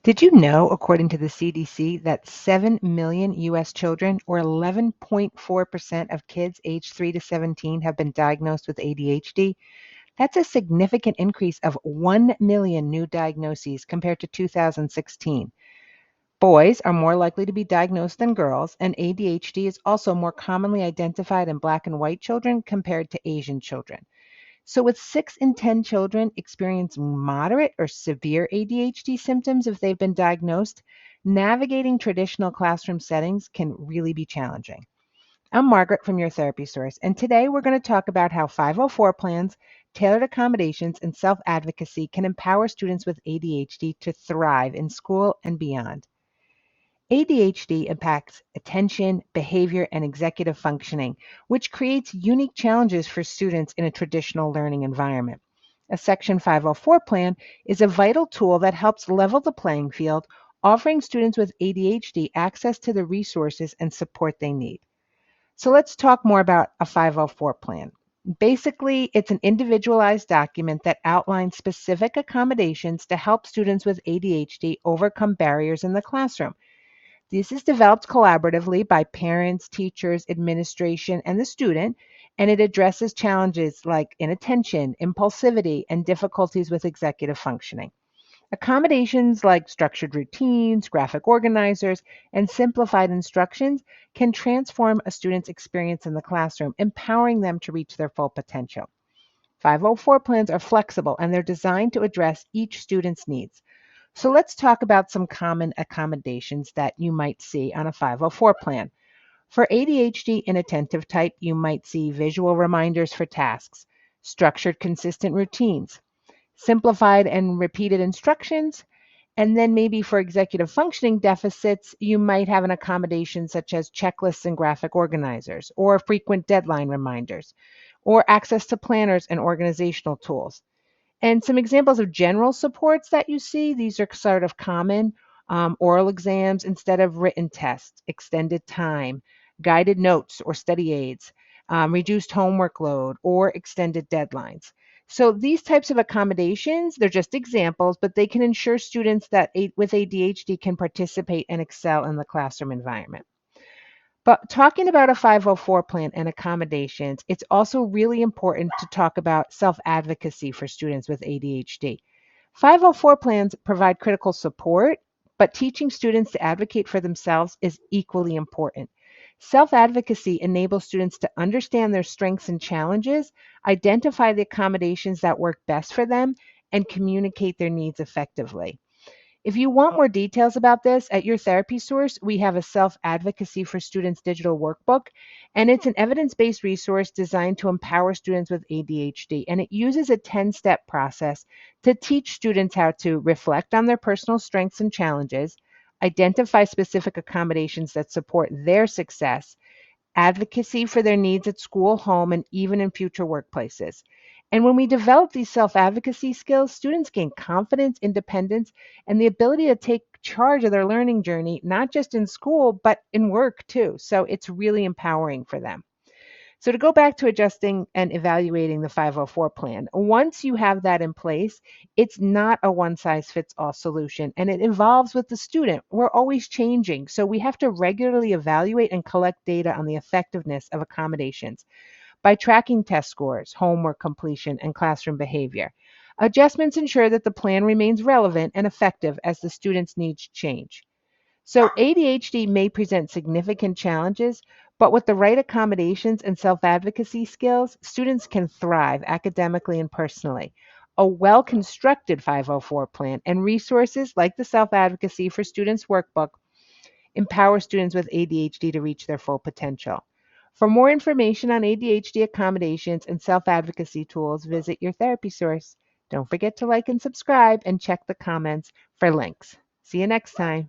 Did you know, according to the CDC, that 7 million US children, or 11.4% of kids aged 3 to 17, have been diagnosed with ADHD? That's a significant increase of 1 million new diagnoses compared to 2016. Boys are more likely to be diagnosed than girls, and ADHD is also more commonly identified in Black and white children compared to Asian children. So, with 6 in 10 children experiencing moderate or severe ADHD symptoms if they've been diagnosed, navigating traditional classroom settings can really be challenging. I'm Margaret from your therapy source, and today we're going to talk about how 504 plans, tailored accommodations, and self advocacy can empower students with ADHD to thrive in school and beyond. ADHD impacts attention, behavior, and executive functioning, which creates unique challenges for students in a traditional learning environment. A Section 504 plan is a vital tool that helps level the playing field, offering students with ADHD access to the resources and support they need. So let's talk more about a 504 plan. Basically, it's an individualized document that outlines specific accommodations to help students with ADHD overcome barriers in the classroom. This is developed collaboratively by parents, teachers, administration, and the student, and it addresses challenges like inattention, impulsivity, and difficulties with executive functioning. Accommodations like structured routines, graphic organizers, and simplified instructions can transform a student's experience in the classroom, empowering them to reach their full potential. 504 plans are flexible and they're designed to address each student's needs. So let's talk about some common accommodations that you might see on a 504 plan. For ADHD inattentive type, you might see visual reminders for tasks, structured consistent routines, simplified and repeated instructions, and then maybe for executive functioning deficits, you might have an accommodation such as checklists and graphic organizers, or frequent deadline reminders, or access to planners and organizational tools. And some examples of general supports that you see, these are sort of common: oral exams instead of written tests, extended time, guided notes or study aids, reduced homework load, or extended deadlines. So these types of accommodations, they're just examples, but they can ensure students that with ADHD can participate and excel in the classroom environment. But talking about a 504 plan and accommodations, it's also really important to talk about self advocacy for students with ADHD. 504 plans provide critical support, but teaching students to advocate for themselves is equally important. Self advocacy enables students to understand their strengths and challenges, identify the accommodations that work best for them, and communicate their needs effectively. If you want more details about this, at your therapy source, we have a self advocacy for students digital workbook, and it's an evidence based resource designed to empower students with ADHD. And it uses a 10-step process to teach students how to reflect on their personal strengths and challenges, identify specific accommodations that support their success, advocacy for their needs at school, home, and even in future workplaces. And when we develop these self advocacy skills, students gain confidence, independence, and the ability to take charge of their learning journey, not just in school, but in work too. So it's really empowering for them. So, to go back to adjusting and evaluating the 504 plan, once you have that in place, it's not a one size fits all solution and it evolves with the student. We're always changing. So, we have to regularly evaluate and collect data on the effectiveness of accommodations by tracking test scores, homework completion, and classroom behavior. Adjustments ensure that the plan remains relevant and effective as the student's needs change. So ADHD may present significant challenges, but with the right accommodations and self-advocacy skills, students can thrive academically and personally. A well-constructed 504 plan and resources like the Self-Advocacy for Students workbook empower students with ADHD to reach their full potential. For more information on ADHD accommodations and self-advocacy tools, visit your therapy source. Don't forget to like and subscribe and check the comments for links. See you next time.